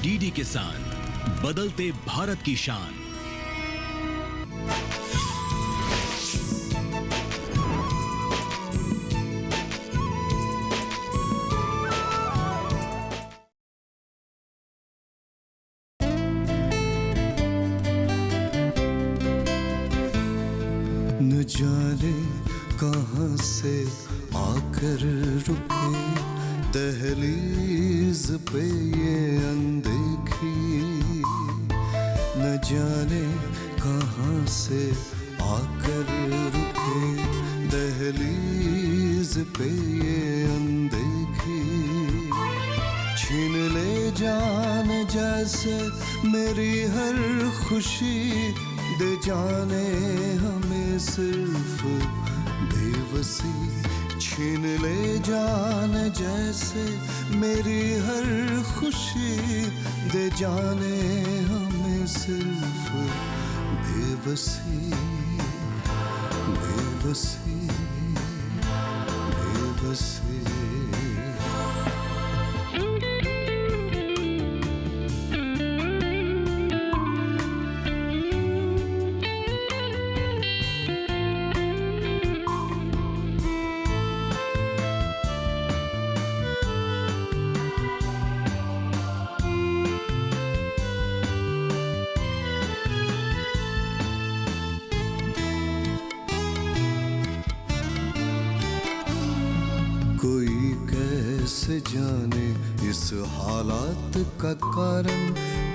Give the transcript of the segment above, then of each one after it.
DD किसान, बदलते भारत की शान। न जाने कहां से आकर रुके दहलीज पे ये अनदेखी, न जाने कहां से आकर रुके दहलीज पे ये अनदेखी, छीन ले जान जैसे मेरी हर खुशी, दे जाने हमें सिर्फ बेबसी, छीन ले जान जैसे मेरी हर खुशी, दे जाने हमें सिर्फ बेबसी, बेबसी, बेबसी। कोई कैसे जाने इस हालात का कारण,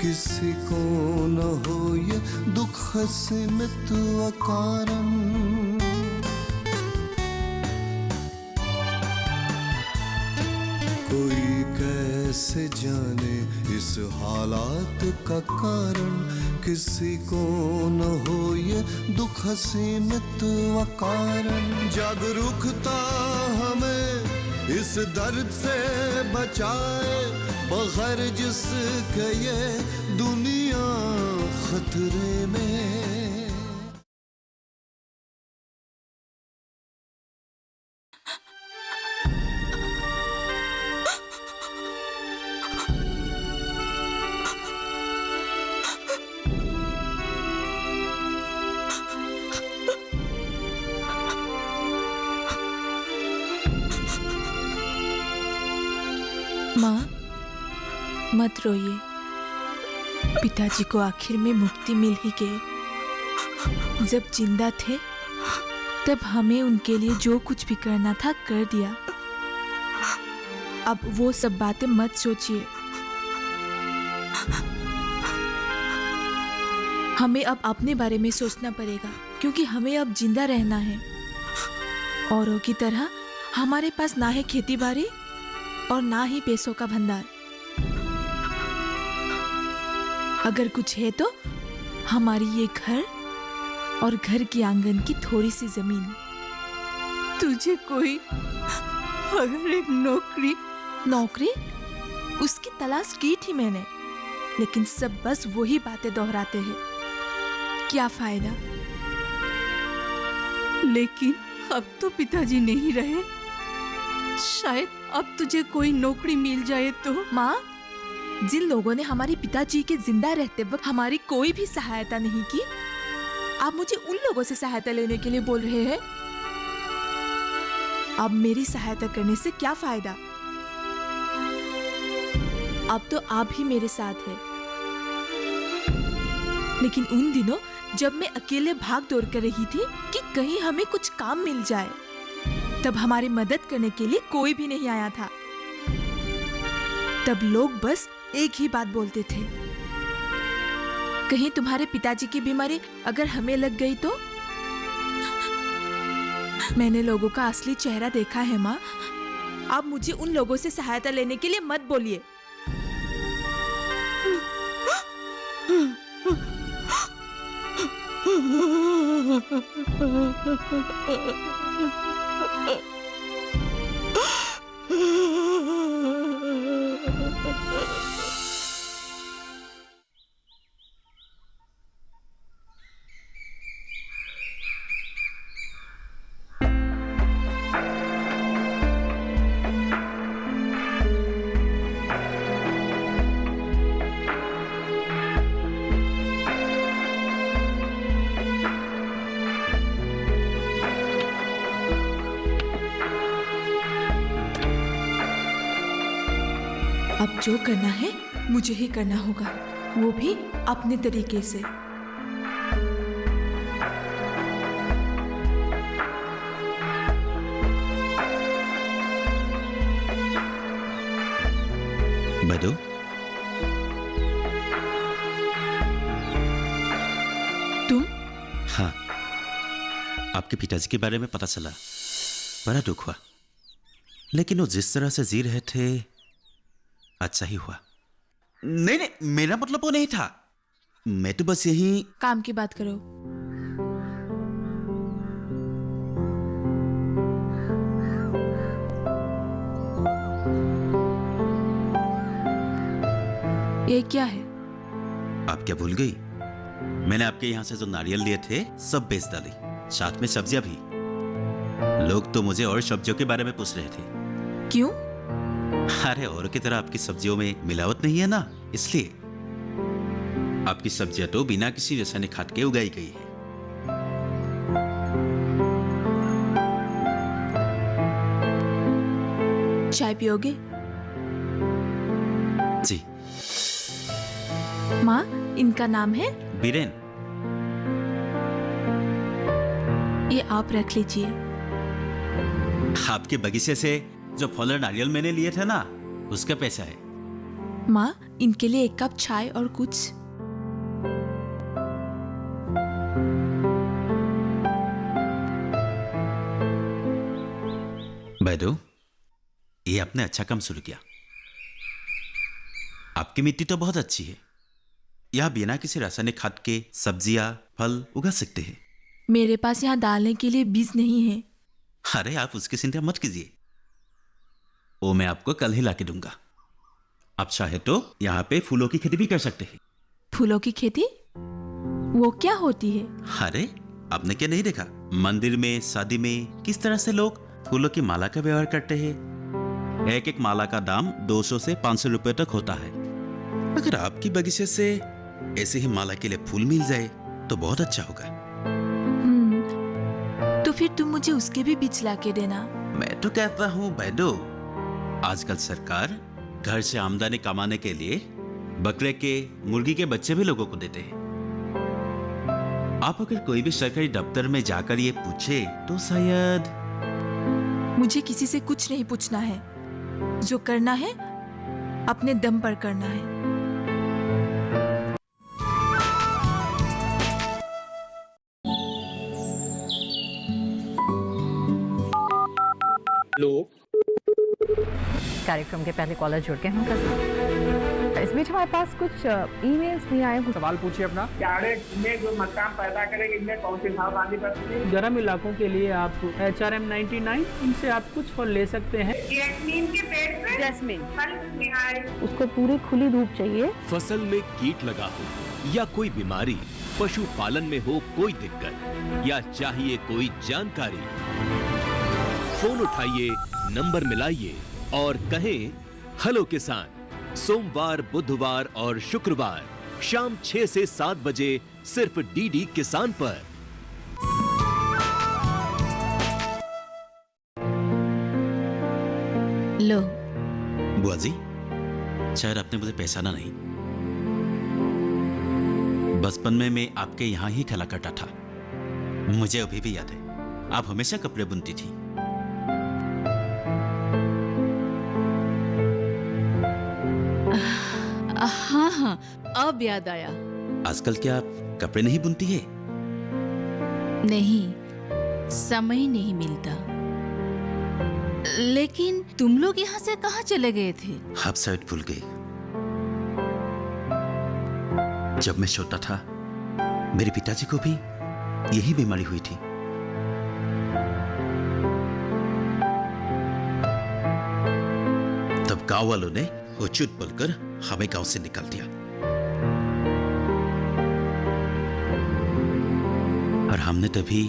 किसी को न हो ये दुख सीमित अकारण, कोई कैसे जाने इस हालात का कारण, किसी को न हो ये दुख सीमित अकारण, जागरूकता हमें इस दर्द से बचाए, बगैर जिसके ये दुनिया खतरे में। माँ, मत रोइए। पिताजी को आखिर में मुक्ति मिल ही गई। जब जिंदा थे तब हमें उनके लिए जो कुछ भी करना था कर दिया। अब वो सब बातें मत सोचिए। हमें अब अपने बारे में सोचना पड़ेगा, क्योंकि हमें अब जिंदा रहना है। औरों की तरह हमारे पास ना है खेती बाड़ी और ना ही पैसों का भंडार। अगर कुछ है तो हमारी ये घर और घर की आंगन की थोड़ी सी जमीन। तुझे कोई अगर एक नौकरी उसकी तलाश की थी मैंने, लेकिन सब बस वही बातें दोहराते हैं। क्या फायदा? लेकिन अब तो पिताजी नहीं रहे, शायद अब तुझे कोई नौकरी मिल जाए तो। माँ, जिन लोगों ने हमारे पिताजी के जिंदा रहते वक्त हमारी कोई भी सहायता नहीं की, आप मुझे उन लोगों से सहायता लेने के लिए बोल रहे हैं। अब मेरी सहायता करने से क्या फायदा? अब तो आप ही मेरे साथ हैं। लेकिन उन दिनों जब मैं अकेले भाग दौड़ कर रही थी कि कहीं हमें कुछ काम मिल जाए, तब हमारी मदद करने के लिए कोई भी नहीं आया था। तब लोग बस एक ही बात बोलते थे, कहीं तुम्हारे पिताजी की बीमारी अगर हमें लग गई तो। मैंने लोगों का असली चेहरा देखा है माँ। आप मुझे उन लोगों से सहायता लेने के लिए मत बोलिए। अब जो करना है मुझे ही करना होगा, वो भी अपने तरीके से। बदू, तुम? हाँ, आपके पिताजी के बारे में पता चला, बड़ा दुख हुआ। लेकिन वो जिस तरह से जी रहे थे अच्छा ही हुआ। नहीं नहीं, मेरा मतलब वो नहीं था, मैं तो बस यही। काम की बात करो। ये क्या है? आप क्या भूल गई? मैंने आपके यहाँ से जो नारियल लिए थे सब बेच डाले, साथ में सब्जियां भी। लोग तो मुझे और सब्जियों के बारे में पूछ रहे थे। क्यों? अरे औरों की तरह आपकी सब्जियों में मिलावट नहीं है ना, इसलिए। आपकी सब्जियां तो बिना किसी रासायनिक खाद के उगाई गई है। चाय पियोगे? जी। माँ, इनका नाम है बीरेन। ये आप रख लीजिए। आपके बगीचे से जो फल और नारियल मैंने लिए थे ना, उसका पैसा है। माँ, इनके लिए एक कप चाय और कुछ। बैदो, ये आपने अच्छा काम शुरू किया। आपकी मिट्टी तो बहुत अच्छी है, यहाँ बिना किसी रासायनिक खाद के सब्जियां फल उगा सकते हैं। मेरे पास यहाँ डालने के लिए बीज नहीं है। अरे आप उसकी चिंता मत कीजिए, वो मैं आपको कल ही लाके दूंगा। आप चाहे तो यहाँ पे फूलों की खेती भी कर सकते हैं। फूलों की खेती? वो क्या होती है? अरे आपने क्या नहीं देखा, मंदिर में शादी में किस तरह से लोग फूलों की माला का व्यवहार करते हैं। एक एक माला का दाम 200 से 500 रुपए तक होता है। अगर आपकी बगीचे से ऐसे ही माला के लिए फूल मिल जाए तो बहुत अच्छा होगा। तो फिर तुम मुझे उसके भी बीज ला के देना। मैं तो कहता हूँ बैदो, आजकल सरकार घर से आमदनी कमाने के लिए बकरे के, मुर्गी के बच्चे भी लोगों को देते हैं। आप अगर कोई भी सरकारी दफ्तर में जाकर ये पूछे तो शायद। मुझे किसी से कुछ नहीं पूछना है, जो करना है अपने दम पर करना है। हेलो, कार्यक्रम के पहले कॉलर जुड़ गए होंगे। इस बीच हमारे पास कुछ ईमेल्स भी आए हैं। सवाल पूछिए अपना। में जो मकान पैदा करेंगे, इनमें कौन सी सावधानी बरतनी है? गर्म इलाकों के लिए आप HRM 99 इनसे आप कुछ फल ले सकते हैं। जैस्मीन के पेड़ पे जैस्मिन, फल निहार। उसको पूरी खुली धूप चाहिए। फसल में कीट लगा हो या कोई बीमारी, पशुपालन में हो कोई दिक्कत या चाहिए कोई जानकारी, फोन उठाइए, नंबर मिलाइए और कहें हेलो किसान। सोमवार, बुधवार और शुक्रवार शाम 6 से 7 बजे सिर्फ डीडी किसान पर। लो। बुआ जी, शायद आपने मुझे पहचाना नहीं। बचपन में मैं आपके यहाँ ही खेला करता था, मुझे अभी भी याद है। आप हमेशा कपड़े बुनती थी। हाँ हाँ, अब याद आया। आजकल क्या आप कपड़े नहीं बुनती है? नहीं, समय नहीं मिलता। लेकिन तुम लोग यहाँ से कहाँ चले गए थे? आप शायद भूल गए, जब मैं छोटा था मेरे पिताजी को भी यही बीमारी हुई थी। तब गांव वालों ने उचित बोलकर हमें गांव से निकाल दिया और हमने तभी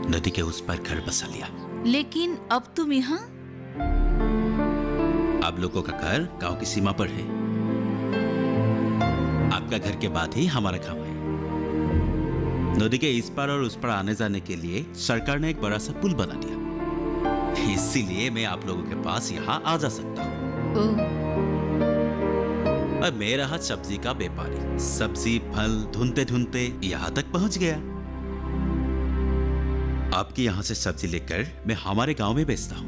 नदी के उस पार घर बसा लिया। लेकिन अब तुम यहाँ? आप लोगों का घर गांव की सीमा पर है। आपका घर के बाद ही हमारा गांव है। नदी के इस पार और उस पार आने जाने के लिए सरकार ने एक बड़ा सा पुल बना दिया, इसीलिए मैं आप लोगों के पास यहाँ आ जा सकता हूँ। और मैं रहा सब्जी का व्यापारी। सब्जी फल ढूंढते ढूंढते यहाँ तक पहुंच गया। आपके यहाँ से सब्जी लेकर मैं हमारे गांव में बेचता हूँ,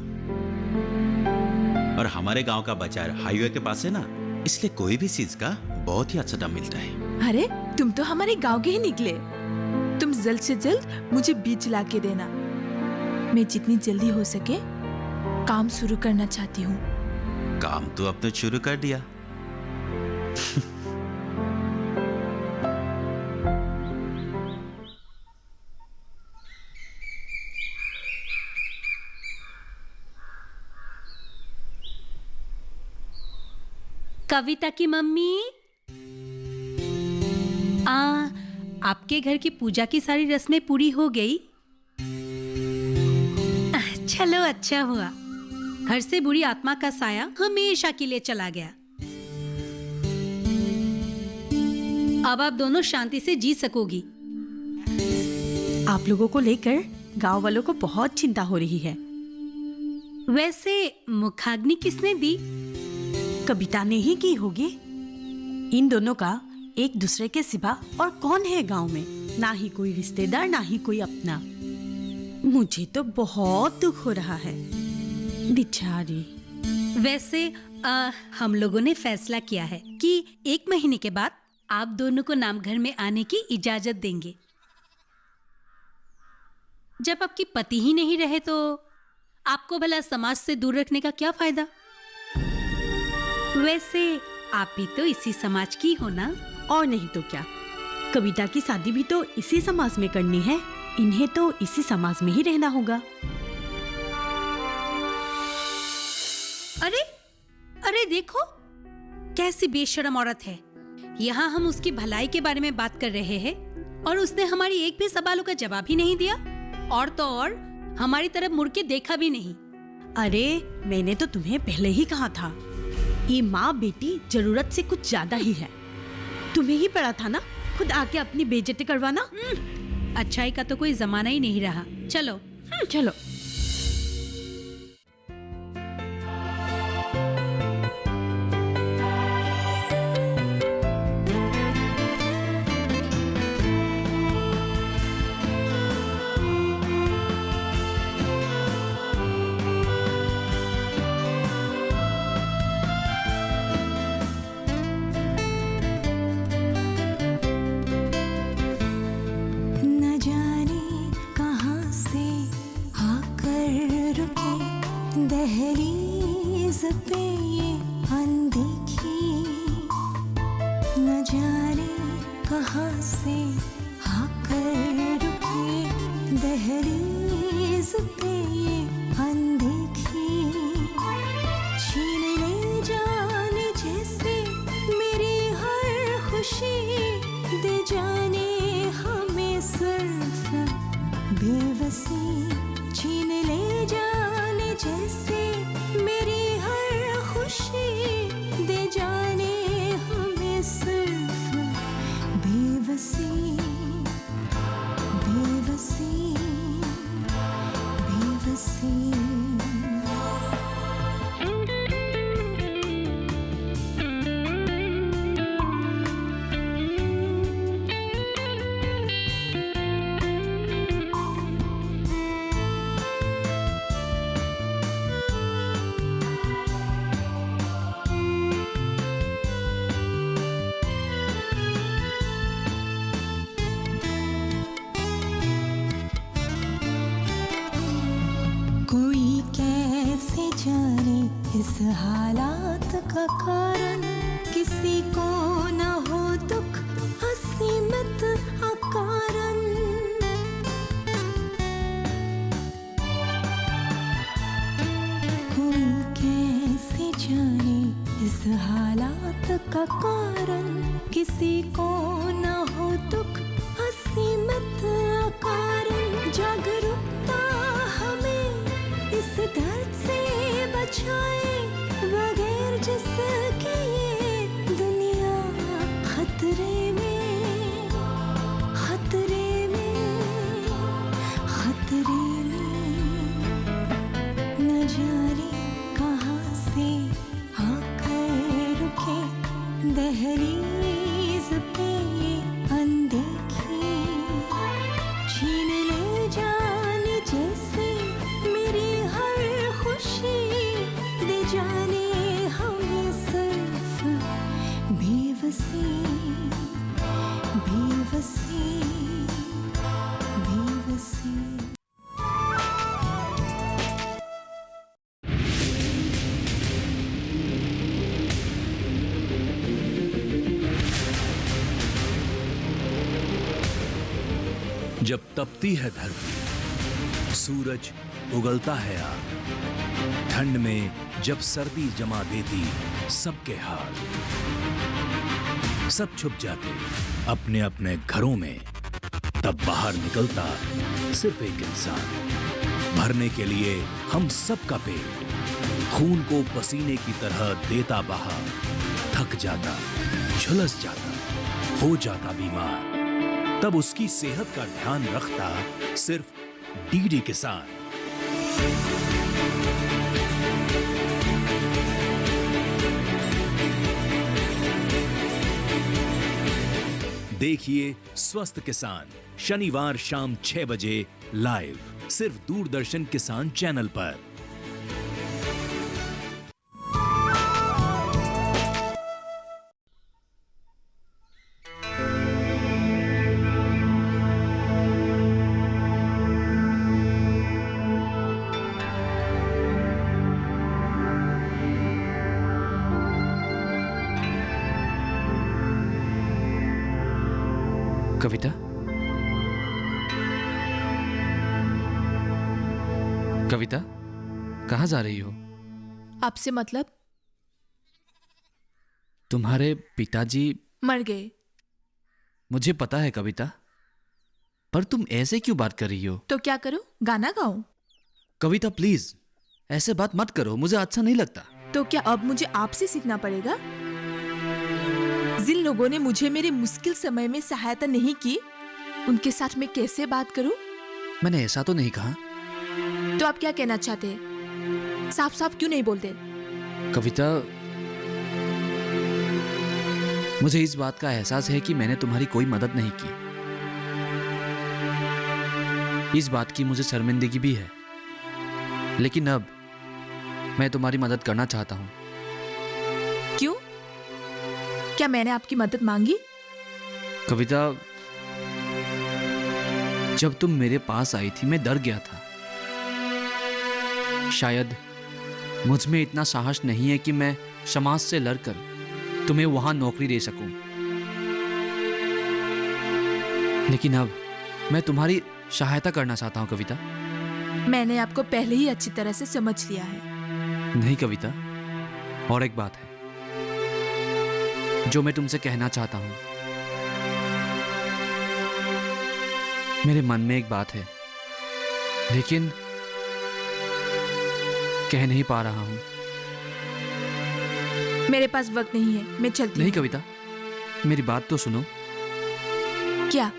और हमारे गांव का बाजार हाईवे के पास है ना, इसलिए कोई भी चीज का बहुत ही अच्छा दाम मिलता है। अरे तुम तो हमारे गांव के ही निकले। तुम जल्द से जल्द मुझे बीज ला के देना। मैं जितनी जल्दी हो सके काम शुरू करना चाहती हूँ। काम तो आपने शुरू कर दिया। कविता की मम्मी, आपके घर की पूजा की सारी रस्में पूरी हो गई? चलो अच्छा हुआ, घर से बुरी आत्मा का साया हमेशा के लिए चला गया। अब आप दोनों शांति से जी सकोगी। आप लोगों को लेकर गांव वालों को बहुत चिंता हो रही है। वैसे मुखाग्नि किसने दी? कविता ने ही की होगी। इन दोनों का एक दूसरे के सिवा और कौन है गांव में? ना ही कोई रिश्तेदार, ना ही कोई अपना। मुझे तो बहुत दुख हो रहा है, बेचारी। वैसे हम लोगों ने फैसला किया है कि 1 महीने के बाद आप दोनों को नाम घर में आने की इजाजत देंगे। जब आपके पति ही नहीं रहे तो आपको भला समाज से दूर रखने का क्या फायदा? वैसे आप भी तो इसी समाज की हो ना? और नहीं तो क्या, कविता की शादी भी तो इसी समाज में करनी है। इन्हें तो इसी समाज में ही रहना होगा। अरे अरे देखो कैसी बेशर्म औरत है। यहाँ हम उसकी भलाई के बारे में बात कर रहे हैं और उसने हमारी एक भी सवालों का जवाब ही नहीं दिया, और तो और हमारी तरफ मुड़ के देखा भी नहीं। अरे मैंने तो तुम्हें पहले ही कहा था, ये माँ बेटी जरूरत से कुछ ज्यादा ही है। तुम्हें ही पड़ा था ना खुद आके अपनी बेइज्जती करवाना। अच्छाई का तो कोई जमाना ही नहीं रहा। चलो चलो। दहलीज पे ये अनदेखी न जाने कहाँ से आकर रुके। दहलीज पे ये अनदेखी छीन ले जाने जैसे मेरी हर खुशी, दे जाने हमें सिर्फ बेबसी। छीन ले जाने जैसे मेरी हर खुशी, दे जाने हमें सिर्फ बेबसी। बेबसी बेबसी। इस हालात का कारण किसी को न हो दुख असीमित अकारण। कोई कैसे जाने इस हालात का कारण किसी को न हो दुख असीमित अकारण। जागरूकता हमें इस दर्द से बचाए, बगैर जिसके ये दुनिया खतरे में, खतरे में, खतरे में। न जाने कहाँ से आकर रुके। दहलीज पे ये अनदेखी छीन ले जाने जैसे मेरी हर खुशी दे जाने हमें सिर्फ बेबसी बेबसी बेबसी। जब तपती है धरती, सूरज उगलता है आग, ठंड में जब सर्दी जमा देती सबके हाल, सब छुप जाते अपने अपने घरों में, तब बाहर निकलता सिर्फ एक इंसान, भरने के लिए हम सबका पेट, खून को पसीने की तरह देता बहा, थक जाता, झुलस जाता, हो जाता बीमार, तब उसकी सेहत का ध्यान रखता सिर्फ डीडी किसान। देखिए स्वस्थ किसान शनिवार शाम 6 बजे लाइव सिर्फ दूरदर्शन किसान चैनल पर। कविता, कविता, कहाँ जा रही हो? आपसे मतलब? तुम्हारे पिताजी मर गए। मुझे पता है कविता, पर तुम ऐसे क्यों बात कर रही हो? तो क्या करूं? गाना गाऊं? कविता प्लीज ऐसे बात मत करो, मुझे अच्छा नहीं लगता। तो क्या अब मुझे आपसे सीखना पड़ेगा? जिन लोगों ने मुझे मेरे मुश्किल समय में सहायता नहीं की, उनके साथ मैं कैसे बात करूं? मैंने ऐसा तो नहीं कहा। तो आप क्या कहना चाहते हैं? साफ साफ क्यों नहीं बोलते? कविता, मुझे इस बात का एहसास है कि मैंने तुम्हारी कोई मदद नहीं की। इस बात की मुझे शर्मिंदगी भी है, लेकिन अब मैं तुम्हारी मदद करना चाहता हूं। क्यों? क्या मैंने आपकी मदद मांगी? कविता, जब तुम मेरे पास आई थी मैं डर गया था। शायद मुझ में इतना साहस नहीं है कि मैं समाज से लड़कर तुम्हें वहां नौकरी दे सकूं, लेकिन अब मैं तुम्हारी सहायता करना चाहता हूं कविता। मैंने आपको पहले ही अच्छी तरह से समझ लिया है। नहीं कविता, और एक बात है जो मैं तुमसे कहना चाहता हूं। मेरे मन में एक बात है, लेकिन कह नहीं पा रहा हूं। मेरे पास वक्त नहीं है, मैं चलती हूं। नहीं कविता, मेरी बात तो सुनो। क्या?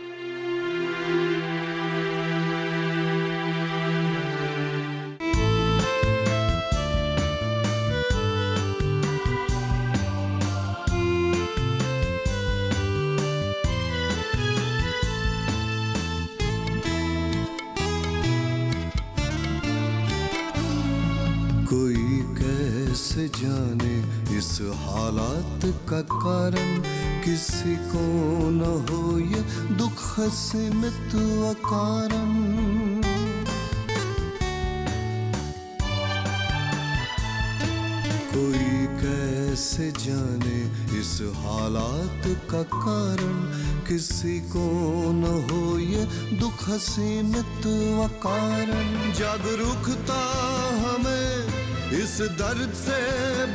कोई कैसे जाने इस हालात का कारण, किसी को न हो ये दुख सीमित अकारण। कोई कैसे जाने इस हालात का कारण, किसी को न हो ये दुख सीमित अकारण। जागरूकता हमें इस दर्द से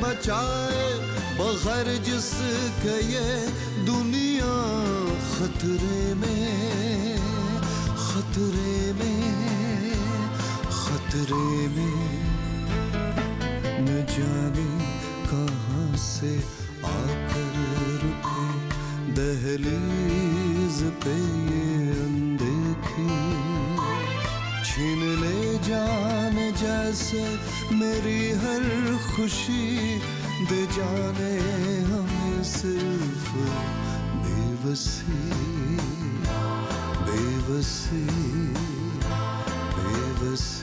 बचाए, बगैर जिसके ये दुनिया खतरे में, खतरे में, खतरे में। न जाने कहाँ से आकर रुके दहलीज पे ये अनदेखी, छीन ले जाने जैसे मेरी हर खुशी, दे जाने हमें सिर्फ बेबसी बेबसी बेबसी